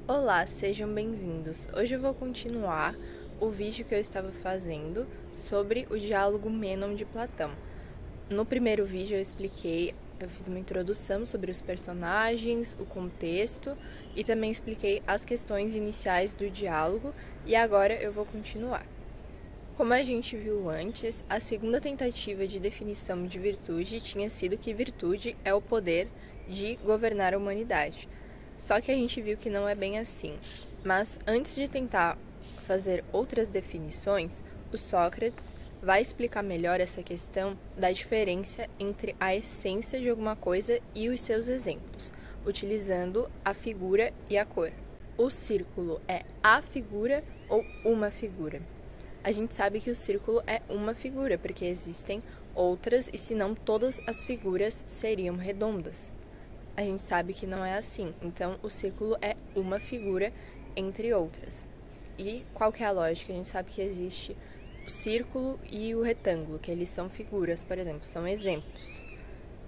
Olá, sejam bem-vindos. Hoje eu vou continuar o vídeo que eu estava fazendo sobre o diálogo Mênon de Platão. No primeiro vídeo eu fiz uma introdução sobre os personagens, o contexto e também expliquei as questões iniciais do diálogo e agora eu vou continuar. Como a gente viu antes, a segunda tentativa de definição de virtude tinha sido que virtude é o poder de governar a humanidade. Só que a gente viu que não é bem assim. Mas antes de tentar fazer outras definições, o Sócrates vai explicar melhor essa questão da diferença entre a essência de alguma coisa e os seus exemplos, utilizando a figura e a cor. O círculo é a figura ou uma figura? A gente sabe que o círculo é uma figura, porque existem outras e senão todas as figuras seriam redondas. A gente sabe que não é assim, então o círculo é uma figura entre outras. E qual que é a lógica? A gente sabe que existe o círculo e o retângulo, que eles são figuras, por exemplo, são exemplos.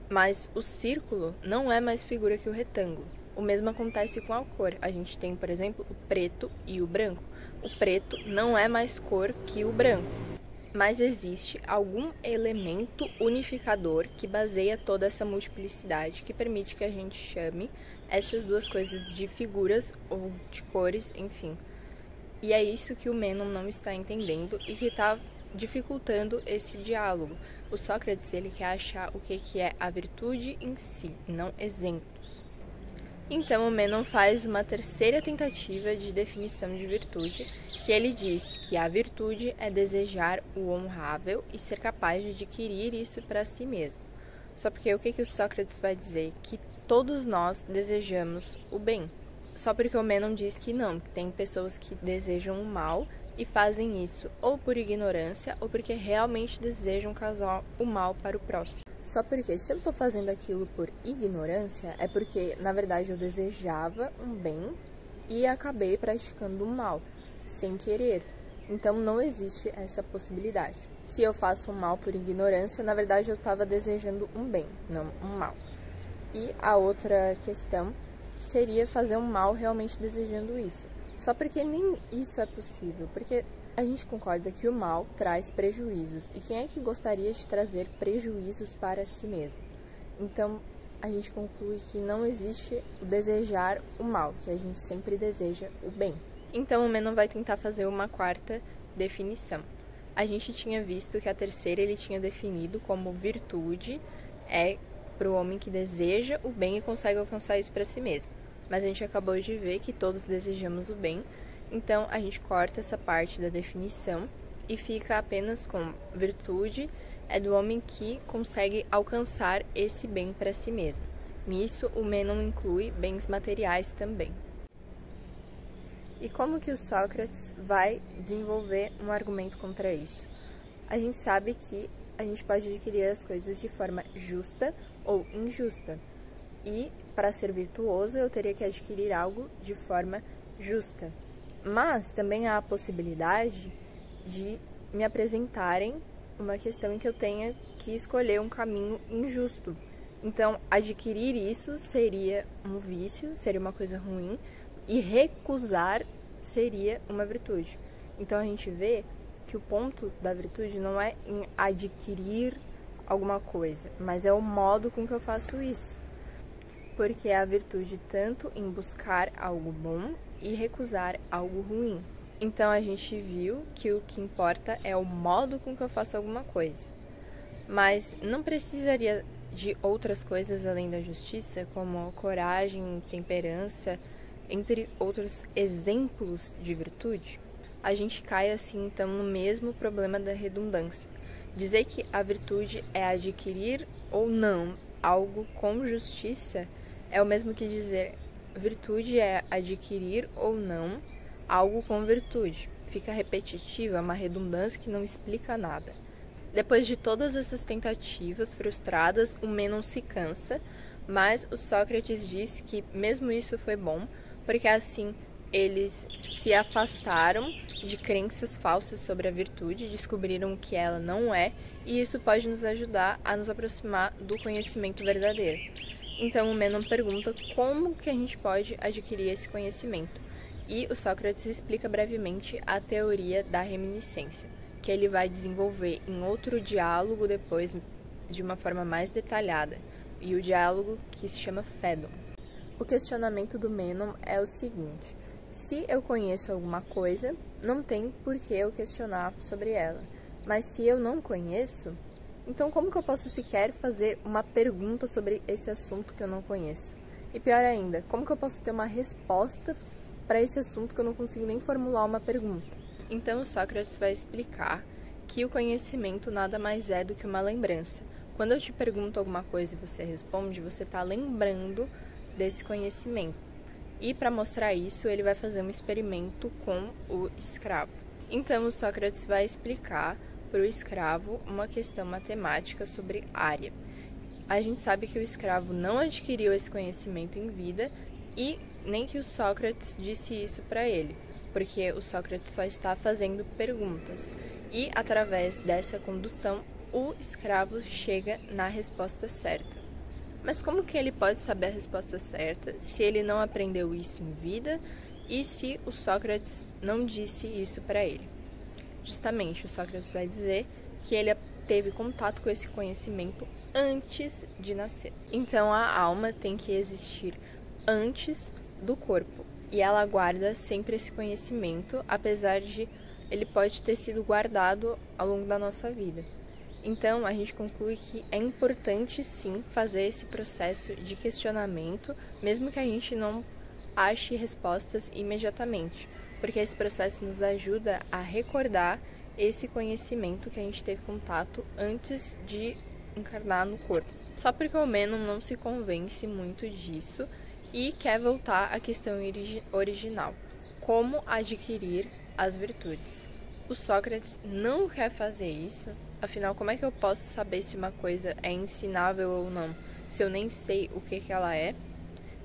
Mas o círculo não é mais figura que o retângulo. O mesmo acontece com a cor. A gente tem, por exemplo, o preto e o branco. O preto não é mais cor que o branco, mas existe algum elemento unificador que baseia toda essa multiplicidade, que permite que a gente chame essas duas coisas de figuras ou de cores, enfim. E é isso que o Mênon não está entendendo e que está dificultando esse diálogo. O Sócrates, ele quer achar o que é a virtude em si, não exemplos. Então, o Mênon faz uma terceira tentativa de definição de virtude, que ele diz que a virtude é desejar o honrável e ser capaz de adquirir isso para si mesmo. Só porque o que o Sócrates vai dizer? Que todos nós desejamos o bem. Só porque o Mênon diz que não, tem pessoas que desejam o mal e fazem isso ou por ignorância ou porque realmente desejam causar o mal para o próximo. Só porque se eu estou fazendo aquilo por ignorância, é porque, na verdade, eu desejava um bem e acabei praticando o mal, sem querer. Então, não existe essa possibilidade. Se eu faço um mal por ignorância, na verdade, eu estava desejando um bem, não um mal. E a outra questão seria fazer um mal realmente desejando isso. Só porque nem isso é possível, porque a gente concorda que o mal traz prejuízos, e quem é que gostaria de trazer prejuízos para si mesmo? Então, a gente conclui que não existe o desejar o mal, que a gente sempre deseja o bem. Então, o Mênon vai tentar fazer uma quarta definição. A gente tinha visto que a terceira ele tinha definido como virtude é para o homem que deseja o bem e consegue alcançar isso para si mesmo. Mas a gente acabou de ver que todos desejamos o bem, então a gente corta essa parte da definição e fica apenas com virtude é do homem que consegue alcançar esse bem para si mesmo. Nisso, o Mênon inclui bens materiais também. E como que o Sócrates vai desenvolver um argumento contra isso? A gente sabe que a gente pode adquirir as coisas de forma justa ou injusta. E, para ser virtuoso, eu teria que adquirir algo de forma justa. Mas também há a possibilidade de me apresentarem uma questão em que eu tenha que escolher um caminho injusto. Então, adquirir isso seria um vício, seria uma coisa ruim, e recusar seria uma virtude. Então, a gente vê que o ponto da virtude não é em adquirir alguma coisa, mas é o modo com que eu faço isso. Porque é a virtude tanto em buscar algo bom e recusar algo ruim. Então a gente viu que o que importa é o modo com que eu faço alguma coisa. Mas não precisaria de outras coisas além da justiça, como coragem, temperança, entre outros exemplos de virtude? A gente cai assim então no mesmo problema da redundância. Dizer que a virtude é adquirir ou não algo com justiça é o mesmo que dizer virtude é adquirir ou não algo com virtude. Fica repetitiva, uma redundância que não explica nada. Depois de todas essas tentativas frustradas, o Mênon se cansa, mas o Sócrates diz que mesmo isso foi bom, porque assim eles se afastaram de crenças falsas sobre a virtude, descobriram o que ela não é, e isso pode nos ajudar a nos aproximar do conhecimento verdadeiro. Então o Mênon pergunta como que a gente pode adquirir esse conhecimento. E o Sócrates explica brevemente a teoria da reminiscência, que ele vai desenvolver em outro diálogo depois de uma forma mais detalhada, e o diálogo que se chama Fédon. O questionamento do Mênon é o seguinte: se eu conheço alguma coisa, não tem por que eu questionar sobre ela. Mas se eu não conheço, então como que eu posso sequer fazer uma pergunta sobre esse assunto que eu não conheço? E pior ainda, como que eu posso ter uma resposta para esse assunto que eu não consigo nem formular uma pergunta? Então Sócrates vai explicar que o conhecimento nada mais é do que uma lembrança. Quando eu te pergunto alguma coisa e você responde, você está lembrando desse conhecimento. E para mostrar isso, ele vai fazer um experimento com o escravo. Então o Sócrates vai explicar para o escravo uma questão matemática sobre área. A gente sabe que o escravo não adquiriu esse conhecimento em vida e nem que o Sócrates disse isso para ele, porque o Sócrates só está fazendo perguntas. E através dessa condução, o escravo chega na resposta certa. Mas como que ele pode saber a resposta certa se ele não aprendeu isso em vida e se o Sócrates não disse isso para ele? Justamente, o Sócrates vai dizer que ele teve contato com esse conhecimento antes de nascer. Então, a alma tem que existir antes do corpo e ela guarda sempre esse conhecimento, apesar de ele pode ter sido guardado ao longo da nossa vida. Então, a gente conclui que é importante, sim, fazer esse processo de questionamento, mesmo que a gente não ache respostas imediatamente, porque esse processo nos ajuda a recordar esse conhecimento que a gente teve contato antes de encarnar no corpo. Só porque o Mênon não se convence muito disso e quer voltar à questão original: como adquirir as virtudes. O Sócrates não quer fazer isso, afinal, como é que eu posso saber se uma coisa é ensinável ou não, se eu nem sei o que ela é?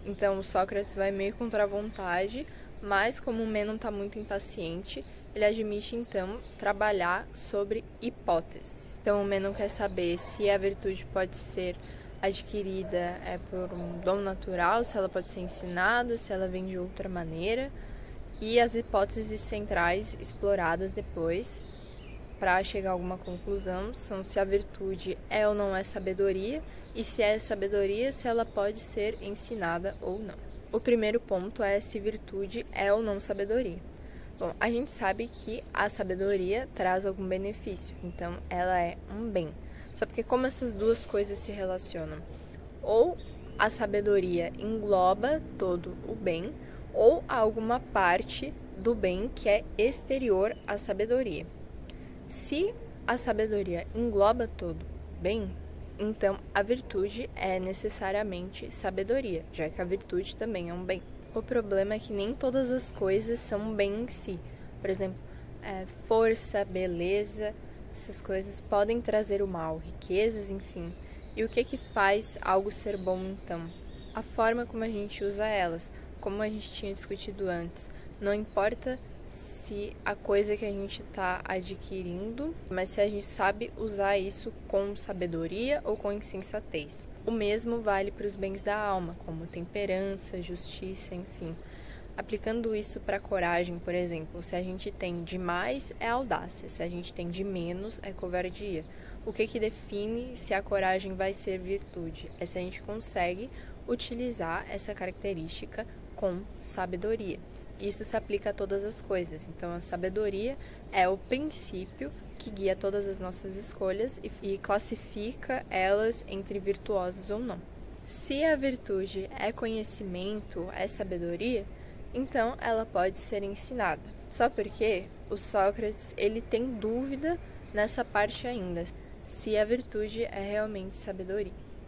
Então, o Sócrates vai meio contra a vontade, mas como o Mênon está muito impaciente, ele admite, então, trabalhar sobre hipóteses. Então, o Mênon quer saber se a virtude pode ser adquirida por um dom natural, se ela pode ser ensinada, se ela vem de outra maneira. E as hipóteses centrais exploradas depois, para chegar a alguma conclusão, são se a virtude é ou não é sabedoria, e se é sabedoria, se ela pode ser ensinada ou não. O primeiro ponto é se virtude é ou não sabedoria. Bom, a gente sabe que a sabedoria traz algum benefício, então ela é um bem. Só porque como essas duas coisas se relacionam? Ou a sabedoria engloba todo o bem, ou alguma parte do bem que é exterior à sabedoria. Se a sabedoria engloba todo o bem, então a virtude é necessariamente sabedoria, já que a virtude também é um bem. O problema é que nem todas as coisas são bem em si. Por exemplo, força, beleza, essas coisas podem trazer o mal, riquezas, enfim. E o que faz algo ser bom, então? A forma como a gente usa elas. Como a gente tinha discutido antes, não importa se a coisa que a gente está adquirindo, mas se a gente sabe usar isso com sabedoria ou com insensatez. O mesmo vale para os bens da alma, como temperança, justiça, enfim. Aplicando isso para a coragem, por exemplo, se a gente tem de mais é audácia, se a gente tem de menos é covardia. O que define se a coragem vai ser virtude? É se a gente consegue utilizar essa característica com sabedoria. Isso se aplica a todas as coisas. Então, a sabedoria é o princípio que guia todas as nossas escolhas e classifica elas entre virtuosas ou não. Se a virtude é conhecimento, é sabedoria, então ela pode ser ensinada. Só porque o Sócrates ele tem dúvida nessa parte ainda, se a virtude é realmente sabedoria.